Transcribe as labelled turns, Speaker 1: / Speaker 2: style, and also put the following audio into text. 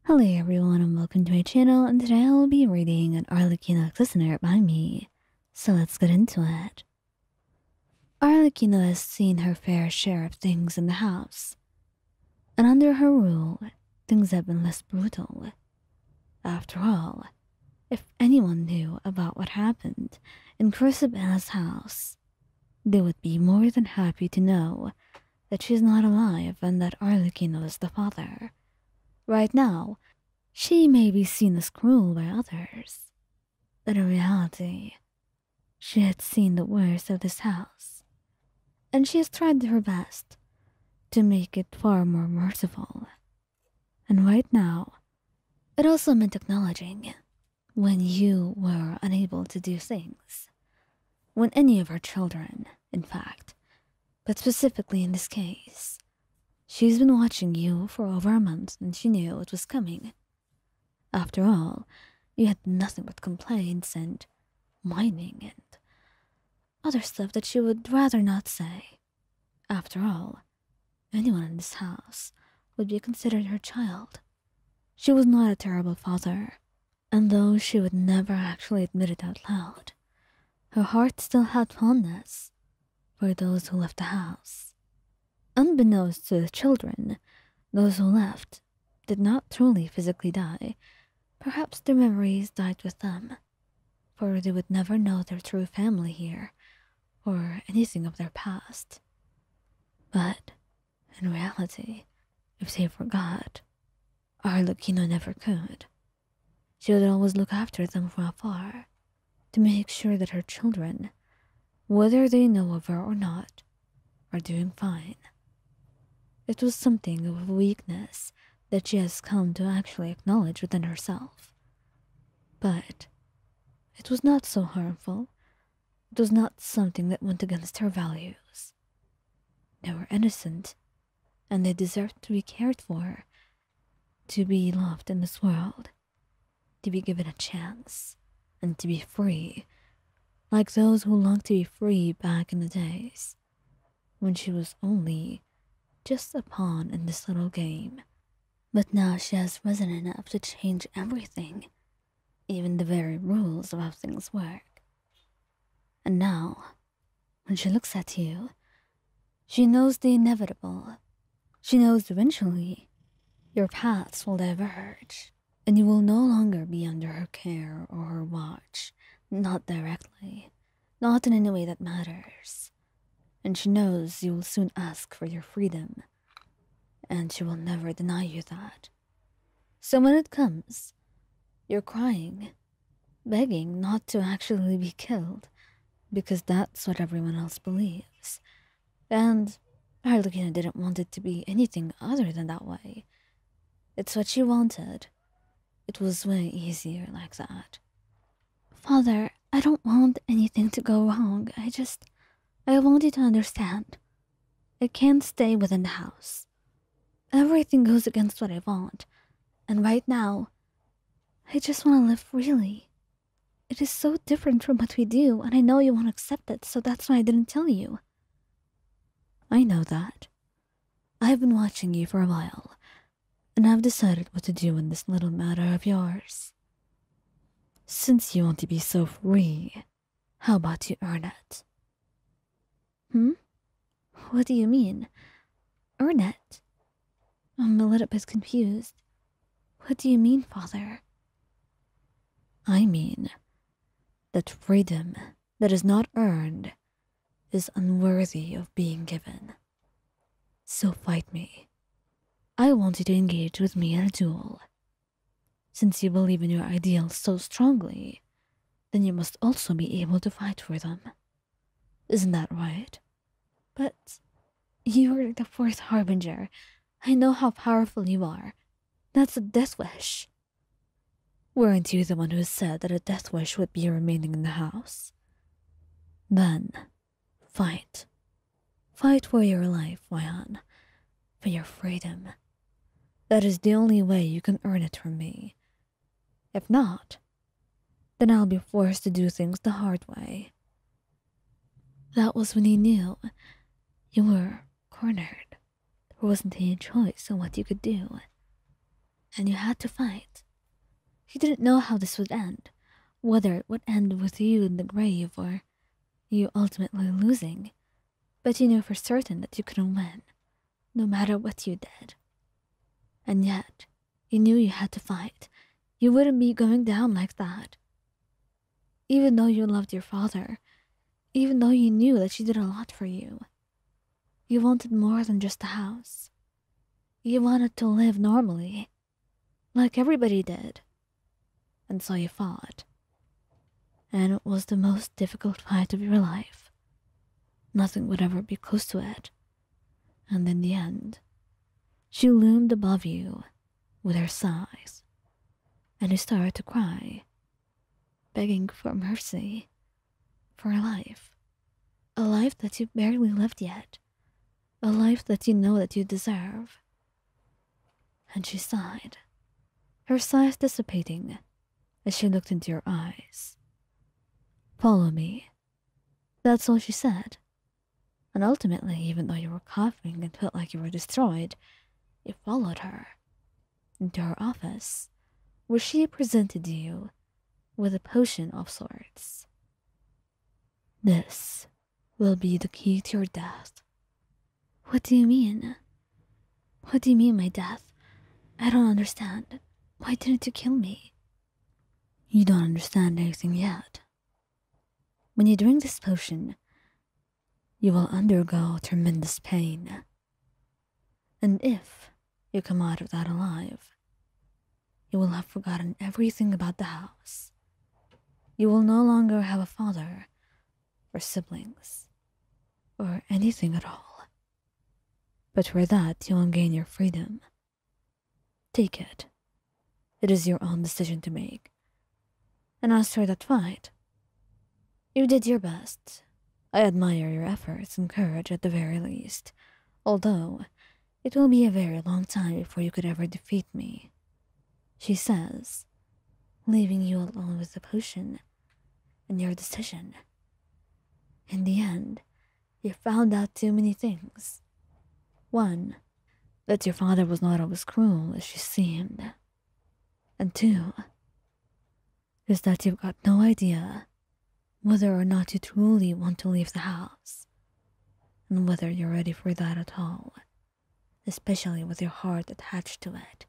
Speaker 1: Hello everyone and welcome to my channel, and today I will be reading an Arlecchino listener by me. So let's get into it. Arlecchino has seen her fair share of things in the house, and under her rule, things have been less brutal. After all, if anyone knew about what happened in Crucibella's house, they would be more than happy to know that she's not alive and that Arlecchino is the father. Right now, she may be seen as cruel by others, but in reality, she had seen the worst of this house, and she has tried her best to make it far more merciful. And right now, it also meant acknowledging when you were unable to do things, when any of her children, in fact, but specifically in this case, she's been watching you for over a month and she knew it was coming. After all, you had nothing but complaints and whining and other stuff that she would rather not say. After all, anyone in this house would be considered her child. She was not a terrible father, and though she would never actually admit it out loud, her heart still had fondness for those who left the house. Unbeknownst to the children, those who left did not truly physically die. Perhaps their memories died with them, for they would never know their true family here, or anything of their past. But, in reality, if they forgot, Arlecchino never could. She would always look after them from afar, to make sure that her children, whether they know of her or not, are doing fine. It was something of a weakness that she has come to actually acknowledge within herself. But it was not so harmful. It was not something that went against her values. They were innocent, and they deserved to be cared for, to be loved in this world, to be given a chance, and to be free, like those who longed to be free back in the days, when she was only just a pawn in this little game. But now she has risen enough to change everything, even the very rules of how things work. And now, when she looks at you, she knows the inevitable. She knows eventually your paths will diverge, and you will no longer be under her care or her watch, not directly, not in any way that matters. And she knows you will soon ask for your freedom, and she will never deny you that. So when it comes, you're crying, begging not to actually be killed, because that's what everyone else believes. And Arlecchino didn't want it to be anything other than that way. It's what she wanted. It was way easier like that. Father, I don't want anything to go wrong. I want you to understand. I can't stay within the house. Everything goes against what I want. And right now, I just want to live freely. It is so different from what we do, and I know you won't accept it, so that's why I didn't tell you. I know that. I've been watching you for a while, and I've decided what to do in this little matter of yours. Since you want to be so free, how about you earn it? What do you mean? Earn it? I'm a little bit confused. What do you mean, Father? I mean that freedom that is not earned is unworthy of being given. So fight me. I want you to engage with me in a duel. Since you believe in your ideals so strongly, then you must also be able to fight for them. Isn't that right? But you are the fourth harbinger. I know how powerful you are. That's a death wish. Weren't you the one who said that a death wish would be remaining in the house? Then, fight. Fight for your life, Wayan. For your freedom. That is the only way you can earn it from me. If not, then I'll be forced to do things the hard way. That was when you knew you were cornered. There wasn't any choice on what you could do. and you had to fight. You didn't know how this would end, whether it would end with you in the grave or you ultimately losing, but you knew for certain that you couldn't win, no matter what you did. And yet, you knew you had to fight. You wouldn't be going down like that. Even though you loved your father, even though you knew that she did a lot for you, you wanted more than just a house. You wanted to live normally, like everybody did. And so you fought. And it was the most difficult fight of your life. Nothing would ever be close to it. And in the end, she loomed above you with her sighs, and you started to cry, begging for mercy, for a life that you barely lived yet, a life that you know that you deserve. And she sighed, her sighs dissipating as she looked into your eyes. "Follow me." That's all she said. And ultimately, even though you were coughing and felt like you were destroyed, you followed her into her office, where she presented you with a potion of sorts. "This will be the key to your death." "What do you mean? What do you mean, my death? I don't understand. Why didn't you kill me?" "You don't understand anything yet. When you drink this potion, you will undergo tremendous pain. And if you come out of that alive, you will have forgotten everything about the house. You will no longer have a father, or siblings, or anything at all. But for that, you will gain your freedom. Take it. It is your own decision to make. And as for that fight, you did your best. I admire your efforts and courage at the very least, although it will be a very long time before you could ever defeat me," she says, leaving you alone with the potion and your decision. In the end, you found out too many things. One, that your father was not always cruel as she seemed. And two, is that you've got no idea whether or not you truly want to leave the house, and whether you're ready for that at all, especially with your heart attached to it.